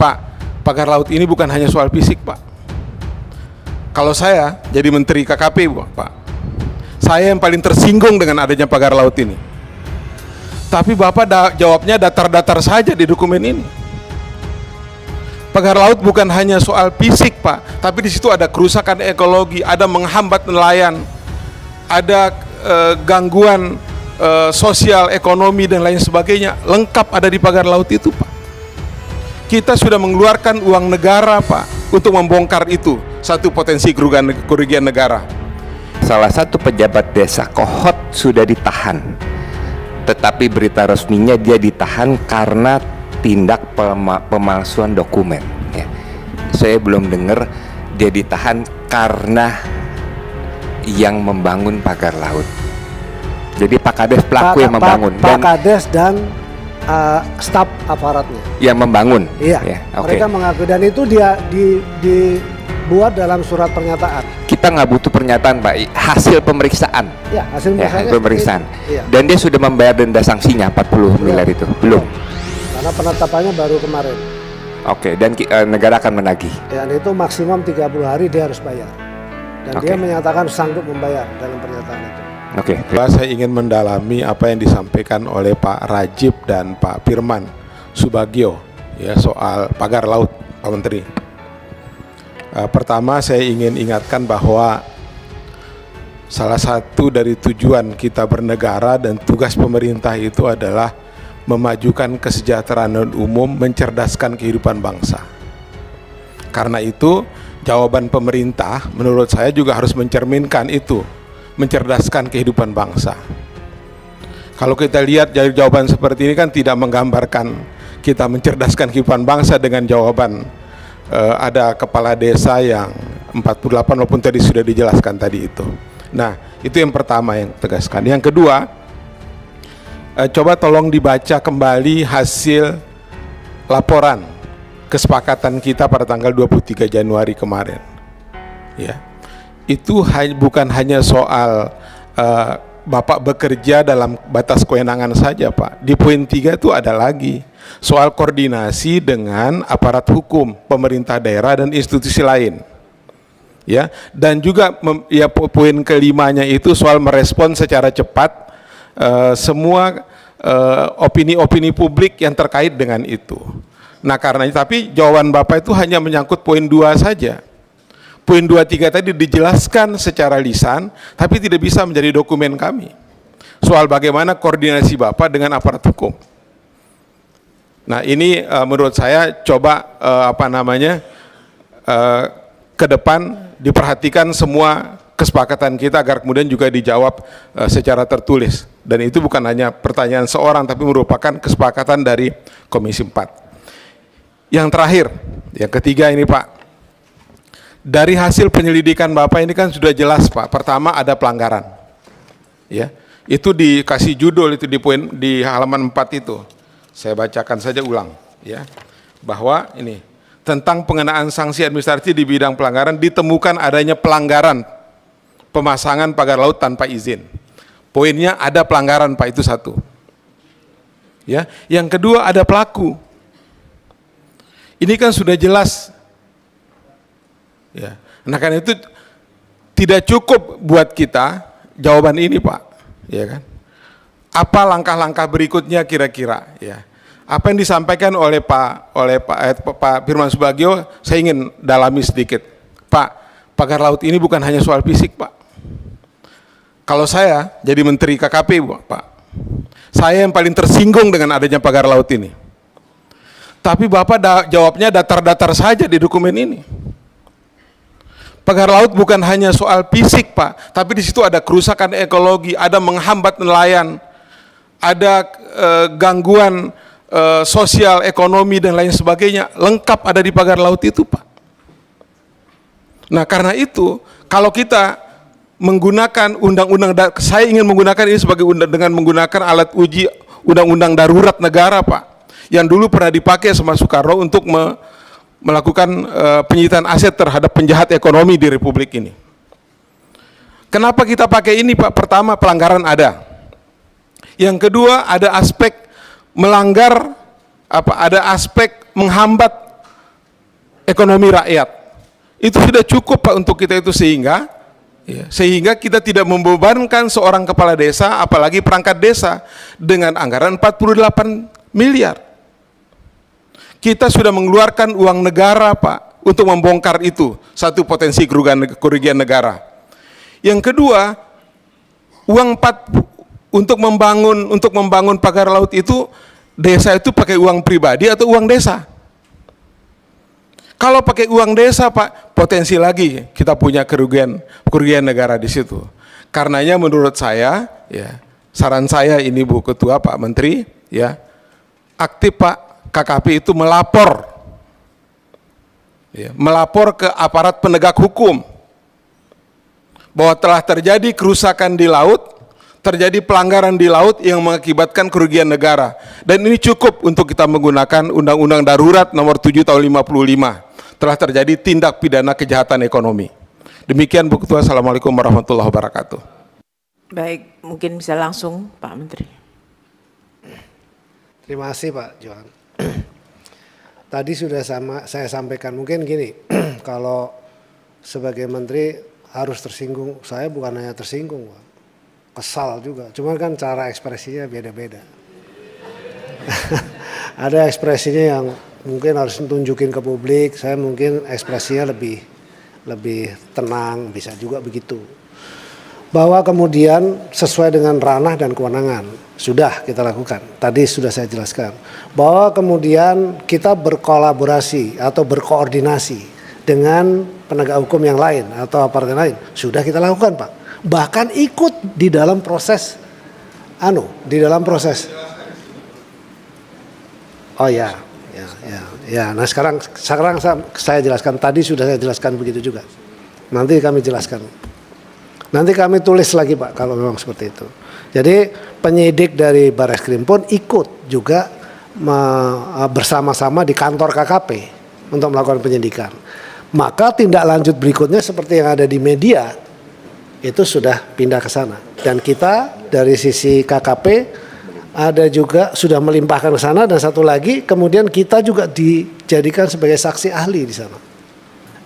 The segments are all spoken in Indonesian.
Pak, pagar laut ini bukan hanya soal fisik, Pak. Kalau saya jadi Menteri KKP, Pak, saya yang paling tersinggung dengan adanya pagar laut ini. Tapi Bapak jawabnya datar-datar saja di dokumen ini. Pagar laut bukan hanya soal fisik, Pak, tapi di situ ada kerusakan ekologi, ada menghambat nelayan, ada gangguan sosial, ekonomi dan lain sebagainya, lengkap ada di pagar laut itu, Pak. Kita sudah mengeluarkan uang negara, Pak, untuk membongkar itu, satu potensi kerugian negara. Salah satu pejabat desa Kohot sudah ditahan, tetapi berita resminya dia ditahan karena tindak pemalsuan dokumen. Ya. Saya belum dengar dia ditahan karena yang membangun pagar laut. Jadi Pak Kades pelaku yang membangun. Pak Kades dan staf aparatnya yang membangun. Iya. Ya, okay. Mereka mengaku dan itu dia dibuat dalam surat pernyataan. Kita nggak butuh pernyataan, Pak. Hasil pemeriksaan. Ya, hasil pemeriksaan. Iya. Dan dia sudah membayar denda sanksinya 40 miliar itu. Belum. Karena penetapannya baru kemarin. Oke, dan negara akan menagih. Dan itu maksimum 30 hari dia harus bayar. Dan dia menyatakan sanggup membayar dalam pernyataan itu. Oke. Saya ingin mendalami apa yang disampaikan oleh Pak Rajib dan Pak Firman Subagio ya soal pagar laut, Pak Menteri. Pertama saya ingin ingatkan bahwa salah satu dari tujuan kita bernegara dan tugas pemerintah itu adalah memajukan kesejahteraan umum, mencerdaskan kehidupan bangsa. Karena itu, jawaban pemerintah menurut saya juga harus mencerminkan itu, mencerdaskan kehidupan bangsa. Kalau kita lihat dari jawaban seperti ini kan tidak menggambarkan kita mencerdaskan kehidupan bangsa dengan jawaban ada kepala desa yang 48 walaupun tadi sudah dijelaskan tadi itu. Nah, itu yang pertama yang tegaskan. Yang kedua, coba tolong dibaca kembali hasil laporan kesepakatan kita pada tanggal 23 Januari kemarin. Ya, itu bukan hanya soal Bapak bekerja dalam batas kewenangan saja, Pak. Di poin 3 itu ada lagi soal koordinasi dengan aparat hukum, pemerintah daerah dan institusi lain. Ya, dan juga ya poin kelimanya itu soal merespon secara cepat semua opini-opini publik yang terkait dengan itu. Nah karena itu, tapi jawaban Bapak itu hanya menyangkut poin 2 saja. Poin 2, 3 tadi dijelaskan secara lisan, tapi tidak bisa menjadi dokumen kami. Soal bagaimana koordinasi Bapak dengan aparat hukum. Nah ini menurut saya coba ke depan diperhatikan semua kesepakatan kita agar kemudian juga dijawab secara tertulis. Dan itu bukan hanya pertanyaan seorang, tapi merupakan kesepakatan dari Komisi 4. Yang terakhir, yang ketiga ini Pak, dari hasil penyelidikan Bapak ini kan sudah jelas Pak. Pertama ada pelanggaran, ya, itu dikasih judul itu di halaman 4 itu. Saya bacakan saja ulang, ya, bahwa ini tentang pengenaan sanksi administratif di bidang pelanggaran, ditemukan adanya pelanggaran pemasangan pagar laut tanpa izin. Poinnya ada pelanggaran Pak, itu satu. Ya, yang kedua ada pelaku. Ini kan sudah jelas. Ya. Nah karena itu tidak cukup buat kita jawaban ini Pak, ya kan? Apa langkah-langkah berikutnya kira-kira? Ya. Apa yang disampaikan oleh Pak Firman Subagio, saya ingin dalami sedikit. Pak, pagar laut ini bukan hanya soal fisik Pak. Kalau saya jadi Menteri KKP Pak, saya yang paling tersinggung dengan adanya pagar laut ini. Tapi Bapak jawabnya datar-datar saja di dokumen ini. Pagar laut bukan hanya soal fisik Pak, tapi di situ ada kerusakan ekologi, ada menghambat nelayan, ada gangguan sosial, ekonomi dan lain sebagainya, lengkap ada di pagar laut itu Pak. Nah karena itu, kalau kita menggunakan undang-undang, saya ingin menggunakan ini sebagai dengan menggunakan alat uji undang-undang darurat negara Pak, yang dulu pernah dipakai sama Soekarno untuk melakukan penyitaan aset terhadap penjahat ekonomi di Republik ini. Kenapa kita pakai ini Pak? Pertama, pelanggaran ada. Yang kedua, ada aspek melanggar, ada aspek menghambat ekonomi rakyat. Itu sudah cukup Pak untuk kita itu, sehingga kita tidak membebankan seorang kepala desa, apalagi perangkat desa, dengan anggaran 48 miliar. Kita sudah mengeluarkan uang negara Pak untuk membongkar itu, satu potensi kerugian negara. Yang kedua, untuk membangun pagar laut itu, desa itu pakai uang pribadi atau uang desa? Kalau pakai uang desa Pak, potensi lagi kita punya kerugian negara di situ. Karenanya menurut saya, saran saya ini Bu Ketua, Pak Menteri, aktif Pak, KKP itu melapor ke aparat penegak hukum bahwa telah terjadi kerusakan di laut, terjadi pelanggaran di laut yang mengakibatkan kerugian negara. Dan ini cukup untuk kita menggunakan Undang-Undang Darurat Nomor 7 Tahun 55. Telah terjadi tindak pidana kejahatan ekonomi. Demikian Bu Ketua. Assalamualaikum warahmatullahi wabarakatuh. Baik, mungkin bisa langsung Pak Menteri. Terima kasih Pak Johan. Tadi sudah saya sampaikan, mungkin gini, kalau sebagai menteri harus tersinggung, saya bukan hanya tersinggung Pak, kesal juga, cuma kan cara ekspresinya beda-beda. Ada ekspresinya yang mungkin harus tunjukin ke publik, saya mungkin ekspresinya lebih tenang, bisa juga begitu. Bahwa kemudian sesuai dengan ranah dan kewenangan sudah kita lakukan. Tadi sudah saya jelaskan bahwa kemudian kita berkolaborasi atau berkoordinasi dengan penegak hukum yang lain atau aparat yang lain sudah kita lakukan Pak. Bahkan ikut di dalam proses Nah sekarang saya jelaskan, tadi sudah saya jelaskan begitu juga. Nanti kami jelaskan. Nanti kami tulis lagi Pak kalau memang seperti itu. Jadi penyidik dari Barreskrim pun ikut juga bersama-sama di kantor KKP untuk melakukan penyidikan. Maka tindak lanjut berikutnya seperti yang ada di media itu sudah pindah ke sana. Dan kita dari sisi KKP ada juga sudah melimpahkan ke sana, dan satu lagi kemudian kita juga dijadikan sebagai saksi ahli di sana.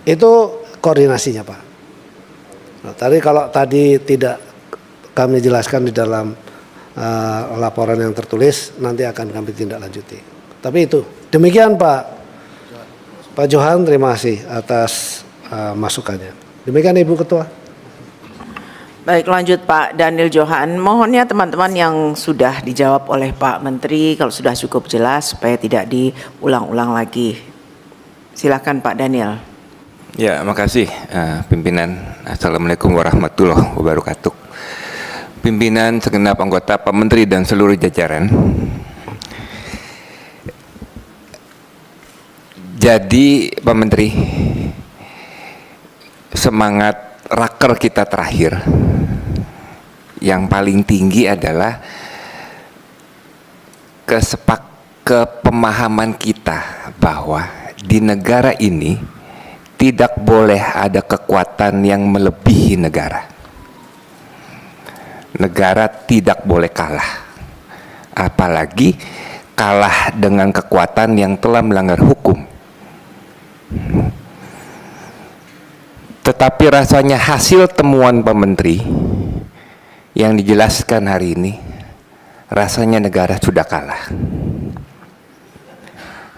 Itu koordinasinya Pak. Nah, kalau tadi tidak kami jelaskan di dalam laporan yang tertulis, nanti akan kami tindak lanjuti. Tapi itu demikian Pak Johan, terima kasih atas masukannya. Demikian Ibu Ketua. Baik, lanjut Pak Daniel Johan. Mohonnya teman-teman yang sudah dijawab oleh Pak Menteri, kalau sudah cukup jelas supaya tidak diulang-ulang lagi. Silakan Pak Daniel. Ya, makasih pimpinan. Assalamualaikum warahmatullahi wabarakatuh. Pimpinan, segenap anggota, Pak Menteri dan seluruh jajaran. Jadi Pak Menteri, semangat raker kita terakhir yang paling tinggi adalah kepemahaman kita bahwa di negara ini tidak boleh ada kekuatan yang melebihi negara. Negara tidak boleh kalah, apalagi kalah dengan kekuatan yang telah melanggar hukum. Tetapi rasanya hasil temuan Pak Menteri yang dijelaskan hari ini, rasanya negara sudah kalah.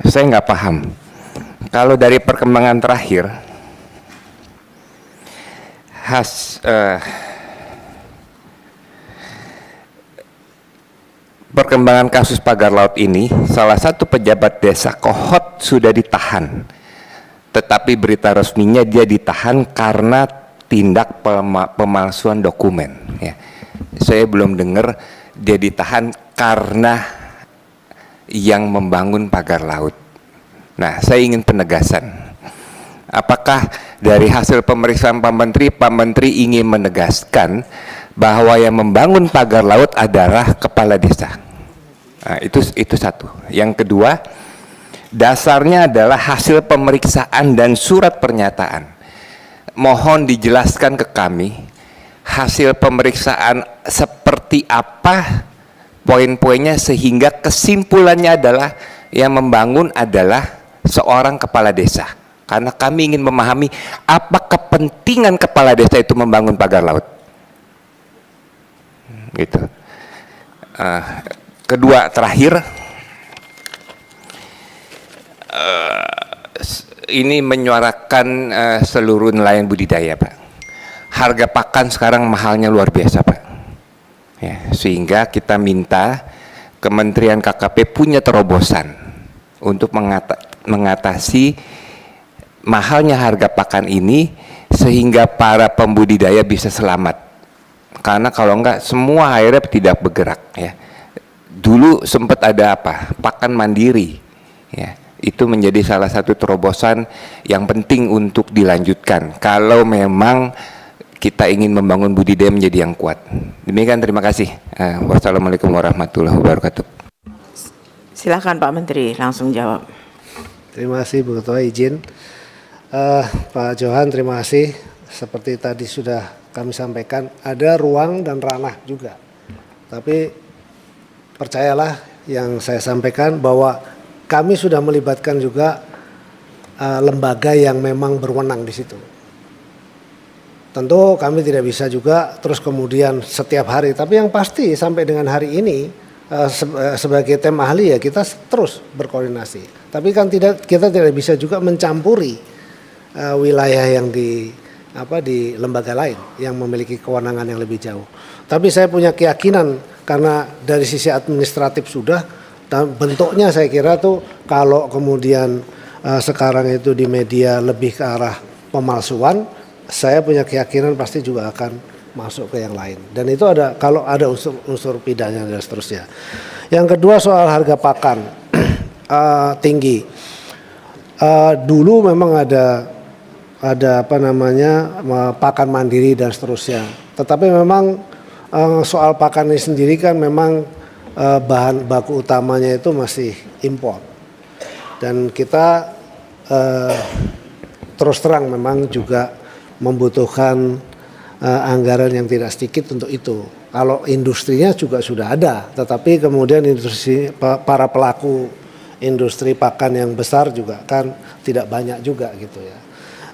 Saya nggak paham. Kalau dari perkembangan terakhir, perkembangan kasus pagar laut ini, salah satu pejabat desa Kohot sudah ditahan, tetapi berita resminya dia ditahan karena tindak pemalsuan dokumen. Ya. Saya belum dengar dia ditahan karena yang membangun pagar laut. Nah, saya ingin penegasan. Apakah dari hasil pemeriksaan Pak Menteri ingin menegaskan bahwa yang membangun pagar laut adalah kepala desa? Nah, itu satu. Yang kedua, dasarnya adalah hasil pemeriksaan dan surat pernyataan. Mohon dijelaskan ke kami hasil pemeriksaan seperti apa, poin-poinnya, sehingga kesimpulannya adalah yang membangun adalah seorang kepala desa. karena kami ingin memahami apa kepentingan kepala desa itu membangun pagar laut. Gitu. Kedua, terakhir, ini menyuarakan seluruh nelayan budidaya, Pak. Harga pakan sekarang mahalnya luar biasa, Pak. Ya, sehingga kita minta Kementerian KKP punya terobosan untuk mengatasi mahalnya harga pakan ini sehingga para pembudidaya bisa selamat. Karena kalau enggak semua akhirnya tidak bergerak, ya. Dulu sempat ada apa? Pakan mandiri, ya. Itu menjadi salah satu terobosan yang penting untuk dilanjutkan kalau memang kita ingin membangun budidaya menjadi yang kuat. Demikian, terima kasih. Wassalamualaikum warahmatullahi wabarakatuh. Silakan Pak Menteri langsung jawab. Terima kasih Bu Ketua, izin. Pak Johan, terima kasih. Seperti tadi sudah kami sampaikan, ada ruang dan ranah juga. Tapi percayalah yang saya sampaikan bahwa kami sudah melibatkan juga lembaga yang memang berwenang di situ. Tentu kami tidak bisa juga terus kemudian setiap hari, tapi yang pasti sampai dengan hari ini sebagai tim ahli ya kita terus berkoordinasi. Tapi kan kita tidak bisa juga mencampuri wilayah yang di lembaga lain yang memiliki kewenangan yang lebih jauh. Tapi saya punya keyakinan karena dari sisi administratif sudah, dan bentuknya saya kira tuh kalau kemudian sekarang itu di media lebih ke arah pemalsuan, saya punya keyakinan pasti juga akan masuk ke yang lain. Dan itu ada kalau ada unsur pidana dan seterusnya. Yang kedua soal harga pakan tinggi. Dulu memang ada pakan mandiri dan seterusnya. Tetapi memang soal pakan ini sendiri kan memang bahan baku utamanya itu masih impor. Dan kita terus terang memang juga membutuhkan anggaran yang tidak sedikit untuk itu. Kalau industrinya juga sudah ada, tetapi kemudian para pelaku industri pakan yang besar juga kan tidak banyak juga gitu ya.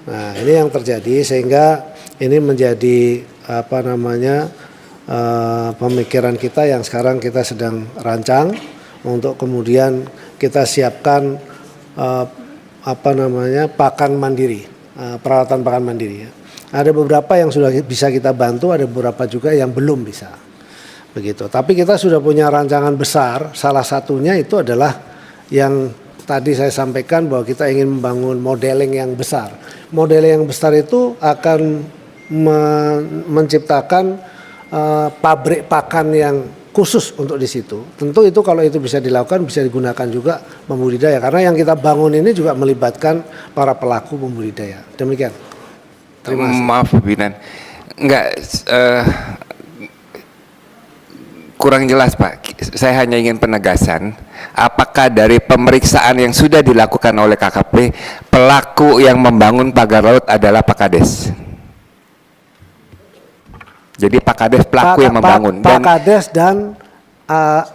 Nah ini yang terjadi sehingga ini menjadi pemikiran kita yang sekarang kita sedang rancang untuk kemudian kita siapkan pakan mandiri. Peralatan pakan mandiri ya. Ada beberapa yang sudah bisa kita bantu, ada beberapa juga yang belum bisa. Begitu. Tapi kita sudah punya rancangan besar, salah satunya itu adalah yang tadi saya sampaikan bahwa kita ingin membangun modeling yang besar. Modeling yang besar itu akan menciptakan pabrik pakan yang khusus untuk di situ. Tentu itu kalau itu bisa dilakukan bisa digunakan juga pembudidaya karena yang kita bangun ini juga melibatkan para pelaku pembudidaya. Demikian. Terima kasih. Maaf Binan, enggak kurang jelas Pak. Saya hanya ingin penegasan. Apakah dari pemeriksaan yang sudah dilakukan oleh KKP pelaku yang membangun pagar laut adalah Pak Kades? Jadi Pak Kades pelaku yang membangun Pak Kades dan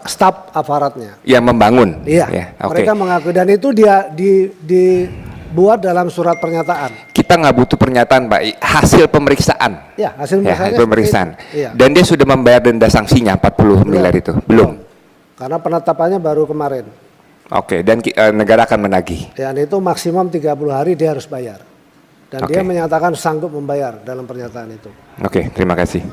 staf aparatnya yang membangun. Iya. Ya, okay. Mereka mengakui dan itu dia dibuat dalam surat pernyataan. Kita nggak butuh pernyataan Pak, hasil pemeriksaan. Ya, hasil pemeriksaan. Iya. Dan dia sudah membayar denda sanksinya 40 miliar itu. Belum. Karena penetapannya baru kemarin. Oke, dan negara akan menagih. Dan itu maksimum 30 hari dia harus bayar. Dan dia menyatakan sanggup membayar dalam pernyataan itu. Oke, terima kasih.